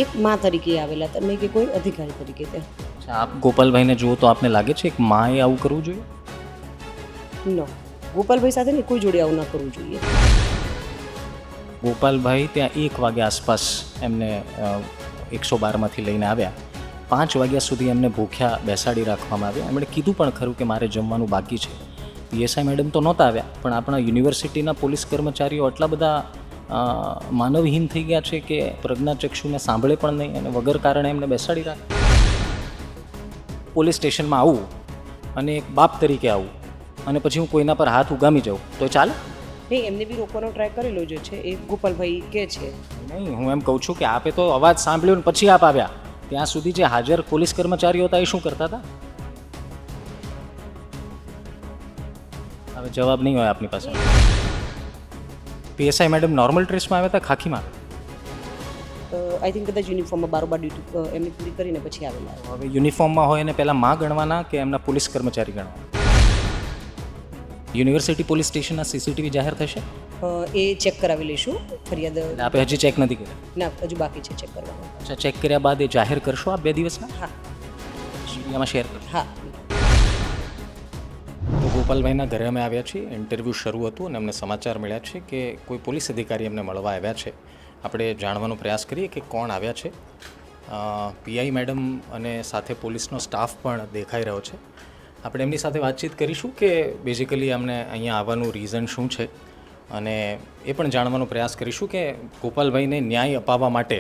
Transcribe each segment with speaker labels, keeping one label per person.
Speaker 1: એક માં તરીકે આવેલા હતા, નહીં કે કોઈ અધિકારી તરીકે ત્યાં.
Speaker 2: अच्छा, आप गोपाल भाई ने જુઓ તો આપને લાગે છે એક માએ આવું કરવું જોઈએ?
Speaker 1: નો, ગોપાલભાઈ સાથે ને કોઈ જોડે આવું ના કરવું જોઈએ.
Speaker 2: ગોપાલભાઈ ત્યાં 1 વાગ્યા આસપાસ એમને 112માંથી લઈને આવ્યા. 5 વાગ્યા સુધી એમને ભૂખ્યા બેસાડી રાખવામાં આવ્યા. એમણે કીધું પણ ખરું કે મારે જમવાનું બાકી છે. પીએસઆઈ મેડમ તો નહોતા આવ્યા, પણ આપણા યુનિવર્સિટીના પોલીસ કર્મચારીઓ એટલા બધા માનવહીન થઈ ગયા છે કે પ્રજ્ઞાચક્ષુને સાંભળે પણ નહીં અને વગર કારણે એમને બેસાડી રાખે. પોલીસ સ્ટેશનમાં આવું અને એક બાપ તરીકે આવું અને પછી હું કોઈના પર હાથ ઉગામી જાઉં તો ચાલે?
Speaker 1: નહીં, એમને બી રોકવાનો ટ્રાય કરેલો જે છે એ ગોપાલભાઈ કે છે.
Speaker 2: નહીં, હું એમ કહું છું કે આપે તો અવાજ સાંભળ્યો ને પછી આપ આવ્યા. ત્યાં સુધી જે હાજર પોલીસ કર્મચારીઓ હતા એ શું કરતા હતા? હવે જવાબ નહીં હોય આપની પાસે. પીએસઆઈ મેડમ નોર્મલ ડ્રેસમાં આવ્યા હતા, ખાખીમાં?
Speaker 1: આઈ થિંક કદાચ યુનિફોર્મમાં બારોબાર ડ્યુટી એમની પૂરી કરીને પછી આવેલા.
Speaker 2: હવે યુનિફોર્મમાં હોય અને પહેલાં માં ગણવાના કે એમના પોલીસ કર્મચારી ગણવાના? યુનિવર્સિટી પોલીસ સ્ટેશનના સીસીટીવી જાહેર થશે?
Speaker 1: એ ચેક કરાવી લઈશું. ફરિયાદ
Speaker 2: આપે હજી ચેક નથી કર્યા?
Speaker 1: ના, હજુ બાકી છે ચેક કરવાનું.
Speaker 2: અચ્છા, ચેક કર્યા બાદ એ જાહેર કરશો આપ 2 દિવસમાં?
Speaker 1: હા
Speaker 2: મીડિયામાં શેર કરશો?
Speaker 1: હા.
Speaker 2: તો ગોપાલભાઈના ઘરે અમે આવ્યા છીએ. ઇન્ટરવ્યૂ શરૂ હતું અને અમને સમાચાર મળ્યા છે કે કોઈ પોલીસ અધિકારી એમને મળવા આવ્યા છે. આપણે જાણવાનો પ્રયાસ કરીએ કે કોણ આવ્યા છે. પીઆઈ મેડમ અને સાથે પોલીસનો સ્ટાફ પણ દેખાઈ રહ્યો છે. આપણે એમની સાથે વાતચીત કરીશું કે બેઝિકલી અમને અહીંયા આવવાનું રીઝન શું છે અને એ પણ જાણવાનો પ્રયાસ કરીશું કે ગોપાલભાઈને ન્યાય અપાવવા માટે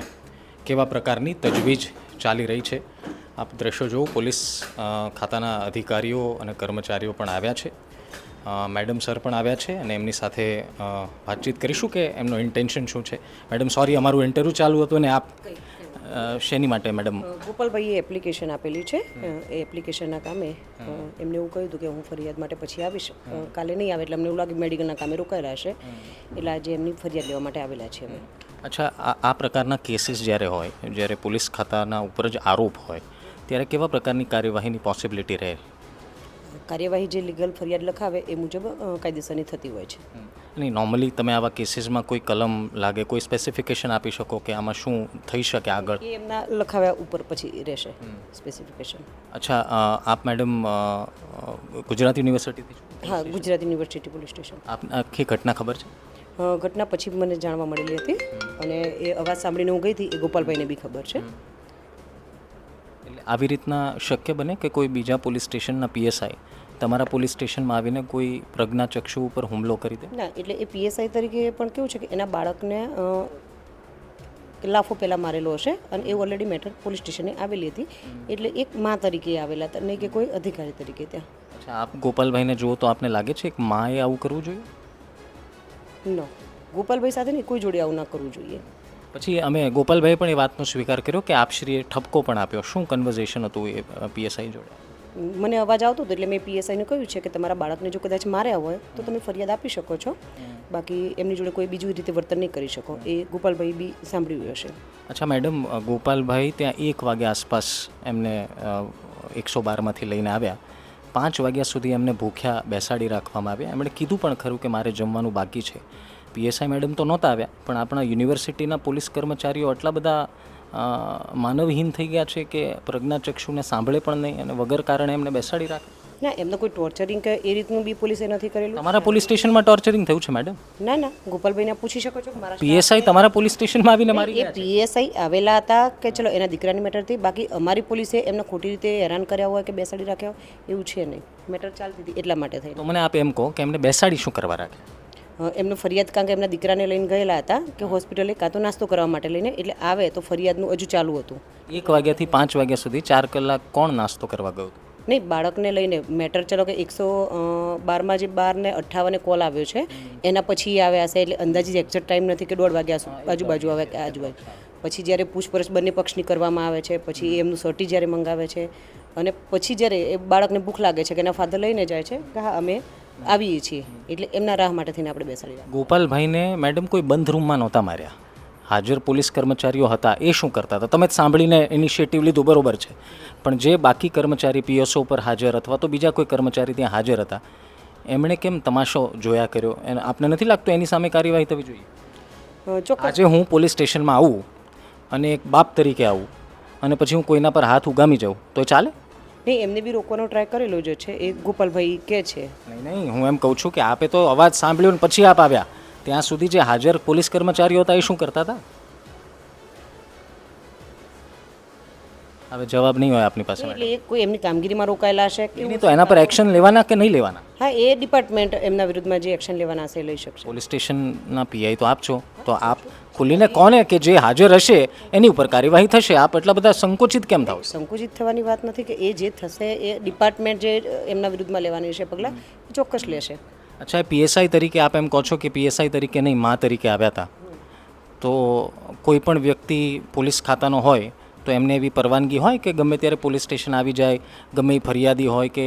Speaker 2: કેવા પ્રકારની તજવીજ ચાલી રહી છે. આપ દ્રશ્યો જોવો, પોલીસ ખાતાના અધિકારીઓ અને કર્મચારીઓ પણ આવ્યા છે. મેડમ સર પણ આવ્યા છે અને એમની સાથે વાતચીત કરીશું કે એમનો ઇન્ટેન્શન શું છે. મેડમ સોરી, અમારું ઇન્ટરવ્યૂ ચાલુ હતું અને આપ શેની માટે મેડમ?
Speaker 1: ગોપાલભાઈએ એપ્લિકેશન આપેલી છે. એ એપ્લિકેશનના કામે એમને એવું કહ્યું હતું કે હું ફરિયાદ માટે પછી આવીશ. કાલે નહીં આવે એટલે અમને એવું લાગે મેડિકલના કામે રોકાયેલા હશે, એટલે આજે એમની ફરિયાદ લેવા માટે આવેલા છે અમે.
Speaker 2: અચ્છા, આ પ્રકારના કેસીસ જ્યારે હોય, જ્યારે પોલીસ ખાતાના ઉપર જ આરોપ હોય, ત્યારે કેવા પ્રકારની કાર્યવાહીની પોસિબિલિટી રહે?
Speaker 1: કાર્યવાહી જે લીગલ ફરિયાદ લખાવે એ મુજબ કાયદેસરની થતી હોય છે.
Speaker 2: નહીં, નોર્મલી તમે આવા કેસીસમાં કોઈ કલમ લાગે, કોઈ સ્પેસિફિકેશન આપી શકો કે આમાં શું થઈ શકે આગળ?
Speaker 1: એ એમના લખાવ્યા ઉપર પછી રહેશે સ્પેસિફિકેશન.
Speaker 2: અચ્છા, આપ મેડમ ગુજરાત યુનિવર્સિટીથી છો?
Speaker 1: હા, ગુજરાત યુનિવર્સિટી પોલીસ સ્ટેશન.
Speaker 2: આપને આખી ઘટના ખબર છે?
Speaker 1: ઘટના પછી મને જાણવા મળેલી હતી અને એ અવાજ સાંભળીને હું ગઈ હતી. એ ગોપાલભાઈને બી ખબર છે.
Speaker 2: એટલે આવી રીતના શક્ય બને કે કોઈ બીજા પોલીસ સ્ટેશનના પીએસઆઈ તમારા પોલીસ સ્ટેશનમાં આવીને કોઈ પ્રજ્ઞાચક્ષુ ઉપર હુમલો કરી દે?
Speaker 1: ના, એટલે એ પીએસઆઈ તરીકે પણ કેવું છે કે એના બાળકને લાફો પહેલાં મારેલો હશે અને એ ઓલરેડી મેટર પોલીસ સ્ટેશને આવેલી હતી, એટલે એક માં તરીકે આવેલા હતા, નહીં કે કોઈ અધિકારી તરીકે ત્યાં.
Speaker 2: અચ્છા, આપ ગોપાલભાઈને જુઓ તો આપને લાગે છે એક માએ આવું કરવું જોઈએ?
Speaker 1: નો, ગોપાલભાઈ સાથે ને કોઈ જોડે આવું ના કરવું જોઈએ.
Speaker 2: પછી અમે ગોપાલભાઈ પણ એ વાતનો સ્વીકાર કર્યો કે આપશ્રીએ ઠપકો પણ આપ્યો. શું કન્વર્ઝેશન હતું એ પીએસઆઈ જોડે?
Speaker 1: મને અવાજ આવતો હતો એટલે મેં પીએસઆઈને કહ્યું છે કે તમારા બાળકને જો કદાચ માર્યા હોય તો તમે ફરિયાદ આપી શકો છો, બાકી એમની જોડે કોઈ બીજું રીતે વર્તન નહીં કરી શકો. એ ગોપાલભાઈ બી સાંભળ્યું હશે.
Speaker 2: અચ્છા મેડમ, ગોપાલભાઈ ત્યાં 1 વાગ્યા આસપાસ એમને 112માંથી લઈને આવ્યા. 5 વાગ્યા સુધી એમને ભૂખ્યા બેસાડી રાખવામાં આવ્યા. એમણે કીધું પણ ખરું કે મારે જમવાનું બાકી છે. પીએસઆઈ મેડમ તો નહોતા આવ્યા, પણ આપણા યુનિવર્સિટીના પોલીસ કર્મચારીઓ એટલા બધા માનવહીન થઈ ગયા છે કે પ્રજ્ઞાચક્ષુને સાંભળે પણ નહીં અને વગર કારણે એમને બેસાડી રાખે.
Speaker 1: ના, એમને કોઈ ટોર્ચરિંગ કે એ રીતનું બી પોલીસે નથી કરેલું.
Speaker 2: તમારા પોલીસ સ્ટેશનમાં ટોર્ચરિંગ થયું છે મેડમ?
Speaker 1: ના ના, ગોપાલભાઈને પૂછી શકો છો. મારા
Speaker 2: પીએસઆઈ તમારા પોલીસ સ્ટેશનમાં આવીને મારી
Speaker 1: એ પીએસઆઈ આવેલા હતા કે ચલો એના દીકરાની મેટર હતી, બાકી અમારી પોલીસે એમને ખોટી રીતે હેરાન કર્યા હોય કે બેસાડી રાખ્યા હોય એવું છે નહીં. મેટર ચાલતી હતી એટલા માટે થઈ.
Speaker 2: તો મને આપ એમ કહો કે એમને બેસાડી શું કરવા રાખે?
Speaker 1: એમનો ફરિયાદ કારણ કે એમના દીકરાને લઈને ગયેલા હતા કે હોસ્પિટલે કાં તો નાસ્તો કરવા માટે લઈને, એટલે આવે તો ફરિયાદનું હજુ ચાલુ હતું. 1
Speaker 2: વાગ્યાથી 5 વાગ્યા સુધી 4 કલાક કોણ નાસ્તો કરવા ગયું હતું?
Speaker 1: નહીં, બાળકને લઈને મેટર ચલો કે 112માં જે 12:58 કોલ આવ્યો છે એના પછી આવ્યા હશે, એટલે અંદાજિત એક્ઝેક્ટ ટાઈમ નથી કે 1:30 વાગ્યા આજુબાજુ આવે કે આજુબાજુ. પછી જ્યારે પૂછપરછ બંને પક્ષની કરવામાં આવે છે, પછી એમનું સર્ટી જ્યારે મંગાવે છે અને પછી જ્યારે એ બાળકને ભૂખ લાગે છે કે એના ફાધર લઈને જાય છે કે હા અમે આવીએ છીએ, એટલે એમના રાહ માટે થઈને આપણે બેસાડી રહ્યા.
Speaker 2: ગોપાલભાઈને મેડમ કોઈ બંધ રૂમમાં નહોતા માર્યા. હાજર પોલીસ કર્મચારીઓ હતા એ શું કરતા હતા? તમે જ સાંભળીને ઇનિશિયેટિવ લીધું, બરોબર છે, પણ જે બાકી કર્મચારી પીએસઓ પર હાજર અથવા તો બીજા કોઈ કર્મચારી ત્યાં હાજર હતા એમણે કેમ તમાશો જોયા કર્યો? આપને નથી લાગતું એની સામે કાર્યવાહી થવી જોઈએ? આજે હું પોલીસ સ્ટેશનમાં આવું અને એક બાપ તરીકે આવું અને પછી હું કોઈના પર હાથ ઉગામી જાઉં તો એ ચાલે?
Speaker 1: નહીં, એમને બી રોકવાનો ટ્રાય કરેલો જ છે, એ ગોપાલભાઈ કહે છે.
Speaker 2: નહીં, હું એમ કહું છું કે આપે તો અવાજ સાંભળ્યો ને પછી આપ આવ્યા, ત્યાં સુધી જે હાજર પોલીસ કર્મચારીઓ હતા એ શું કરતા હતા? હવે જવાબ નહીં હોય આપની પાસે.
Speaker 1: એટલે એ કોઈ એમની કામગીરીમાં રોકાયેલા હશે કે
Speaker 2: નહીં તો એના પર એક્શન લેવાના કે નહીં લેવાના?
Speaker 1: હા, એ ડિપાર્ટમેન્ટ એમના વિરુદ્ધમાં જે એક્શન લેવાના હશે એ લઈ શકશે.
Speaker 2: પોલીસ સ્ટેશનના પીઆઈ તો આપ છો, તો આપ ખુલીને કોને કે જે હાજર હશે એની ઉપર કાર્યવાહી થશે. આપ એટલા બધા સંકોચિત કેમ થાવ?
Speaker 1: સંકુચિત થવાની વાત નથી કે એ જે થશે એ ડિપાર્ટમેન્ટ જે એમના વિરુદ્ધમાં લેવાની છે પગલાં એ ચોક્કસ લેશે.
Speaker 2: અચ્છા, એ પીએસઆઈ તરીકે આપ એમ કહો છો કે પીએસઆઈ તરીકે નહીં, મા તરીકે આવ્યા હતા, તો કોઈ પણ વ્યક્તિ પોલીસ ખાતાનો હોય તો એમને એવી પરવાનગી હોય કે ગમે ત્યારે પોલીસ સ્ટેશન આવી જાય, ગમે એ ફરિયાદી હોય કે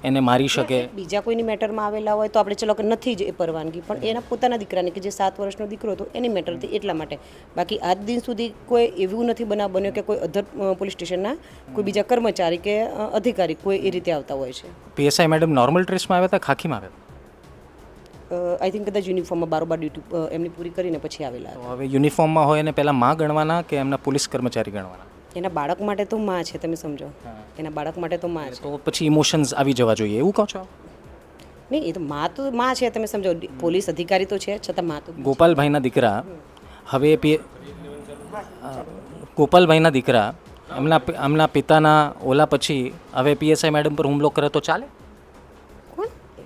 Speaker 2: એને મારી શકે?
Speaker 1: બીજા કોઈની મેટરમાં આવેલા હોય તો આપણે ચલો કે નથી જ એ પરવાનગી, પણ એના પોતાના દીકરાને કે જે 7 વર્ષનો દીકરો હતો એની મેટરથી એટલા માટે. બાકી આજ દિન સુધી કોઈ એવું નથી બન્યો કે કોઈ અધર પોલીસ સ્ટેશનના કોઈ બીજા કર્મચારી કે અધિકારી કોઈ એ રીતે આવતા હોય છે.
Speaker 2: પીએસઆઈ મેડમ નોર્મલ ડ્રેસમાં આવ્યા હતા, ખાખીમાં આવ્યા હતા?
Speaker 1: આઈ થિંક કદાચ યુનિફોર્મમાં બારોબાર ડ્યુટી એમની પૂરી કરીને પછી આવેલા.
Speaker 2: તો હવે યુનિફોર્મમાં હોય અને પહેલાં માં ગણવાના કે એમના પોલીસ કર્મચારી ગણવાના?
Speaker 1: એના બાળક માટે તો માં છે, તમે સમજો, એના બાળક માટે તો માં છે.
Speaker 2: તો પછી ઇમોશન્સ આવી જવા જોઈએ એવું કહો છો?
Speaker 1: નહીં, એ તો માં છે, તમે સમજો, પોલીસ અધિકારી તો છે છતાં માં તો.
Speaker 2: ગોપાલભાઈના દીકરા હવે ગોપાલભાઈના દીકરા એમના પિતાના ઓલા પછી હવે પીએસઆઈ મેડમ પર હુમલો કરે તો ચાલે?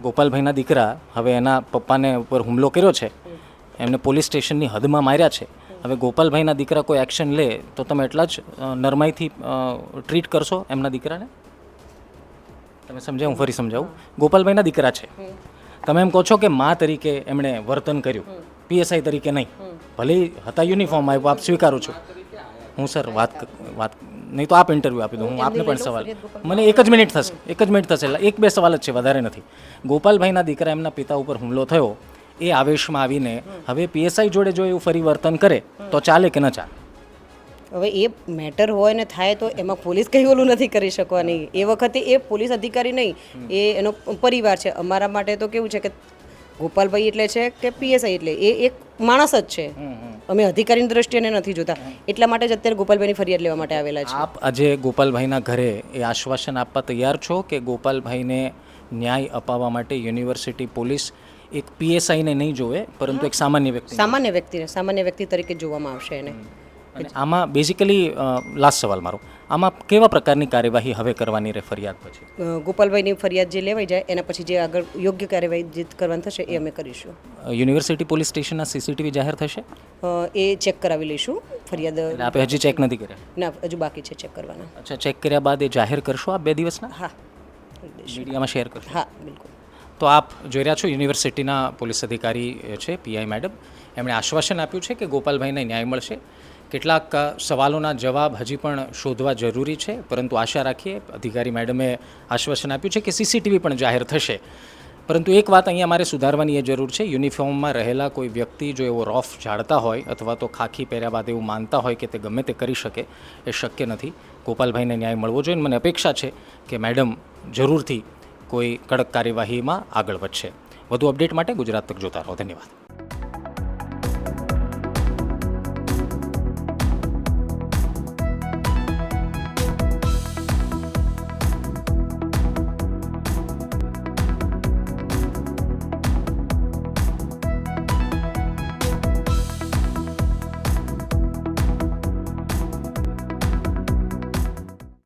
Speaker 2: ગોપાલભાઈના દીકરા હવે એના પપ્પાને ઉપર હુમલો કર્યો છે, એમને પોલીસ સ્ટેશનની હદમાં માર્યા છે. હવે ગોપાલભાઈના દીકરા કોઈ એક્શન લે તો તમે એટલા જ નરમાઈથી ટ્રીટ કરશો એમના દીકરાને? તમે સમજાય, હું ફરી સમજાવું. ગોપાલભાઈના દીકરા છે, તમે એમ કહો છો કે મા તરીકે એમણે વર્તન કર્યું, પીએસઆઈ તરીકે નહીં. ભલે હતા યુનિફોર્મ આવ્યો, આપ સ્વીકારું છું હું. સર વાત નહીં તો આપ ઇન્ટરવ્યૂ આપી દો, હું આપને પણ સવાલ. મને એક જ મિનિટ થશે, એક બે સવાલ જ છે, વધારે નથી. ગોપાલભાઈના દીકરા એમના પિતા ઉપર હુમલો થયો, એ આવેશમાં આવીને હવે પીએસઆઈ જોડે જો એવું ફરી વર્તન કરે તો ચાલે કે ન ચાલે?
Speaker 1: હવે એ મેટર હોય ને થાય તો એમાં પોલીસ કંઈ ઓલું નથી કરી શકવાની. એ વખતે એ પોલીસ અધિકારી નહીં, એ એનો પરિવાર છે. અમારા માટે તો કેવું છે કે ગોપાલભાઈ એટલે છે કે પીએસઆઈ એટલે એ એક માણસ જ છે. અમે અધિકારીની દ્રષ્ટિએ નથી જોતા, એટલા માટે જ અત્યારે ગોપાલભાઈની ફરિયાદ લેવા માટે આવેલા છે.
Speaker 2: આપ આજે ગોપાલભાઈના ઘરે એ આશ્વાસન આપવા તૈયાર છો કે ગોપાલભાઈને ન્યાય અપાવવા માટે યુનિવર્સિટી પોલીસ એક પીએસઆઈને નહીં જોવે પરંતુ એક સામાન્ય
Speaker 1: વ્યક્તિ તરીકે જોવામાં આવશે એને?
Speaker 2: અને આમાં બેઝિકલી લાસ્ટ સવાલ મારો, આમાં કેવા પ્રકારની કાર્યવાહી હવે કરવાની રહે ફરિયાદ પછી?
Speaker 1: ગોપાલભાઈની ફરિયાદ જે લેવાઈ જાય એના પછી જે આગળ યોગ્ય કાર્યવાહી જે કરવાની થશે એ અમે કરીશું.
Speaker 2: યુનિવર્સિટી પોલીસ સ્ટેશનના સીસીટીવી જાહેર થશે?
Speaker 1: એ ચેક કરાવી લઈશું. ફરિયાદ
Speaker 2: આપણે હજી ચેક નથી કર્યા?
Speaker 1: ના, હજુ બાકી છે ચેક કરવાના.
Speaker 2: અચ્છા, ચેક કર્યા બાદ એ જાહેર કરશો આપ 2 દિવસના?
Speaker 1: હા,
Speaker 2: મીડિયામાં શેર કરશો?
Speaker 1: હા, બિલકુલ.
Speaker 2: તો આપ જોઈ રહ્યા છો, યુનિવર્સિટીના પોલીસ અધિકારી છે પીઆઈ મેડમ, એમણે આશ્વાસન આપ્યું છે કે ગોપાલભાઈને ન્યાય મળશે. કેટલાક સવાલોના જવાબ હજી પણ શોધવા જરૂરી છે, પરંતુ આશા રાખીએ. અધિકારી મેડમે આશ્વાસન આપ્યું છે કે સીસીટીવી પણ જાહેર થશે. પરંતુ એક વાત અહીંયા મારે સુધારવાની એ જરૂર છે, યુનિફોર્મમાં રહેલા કોઈ વ્યક્તિ જો એવો રોફ ઝાડતા હોય અથવા તો ખાખી પહેર્યા બાદ એવું માનતા હોય કે તે ગમે તે કરી શકે, એ શક્ય નથી. ગોપાલભાઈને ન્યાય મળવો જોઈએ. મને અપેક્ષા છે કે મેડમ જરૂરથી કોઈ કડક કાર્યવાહીમાં આગળ વધશે. વધુ અપડેટ માટે ગુજરાત તક જોતા રહો. ધન્યવાદ.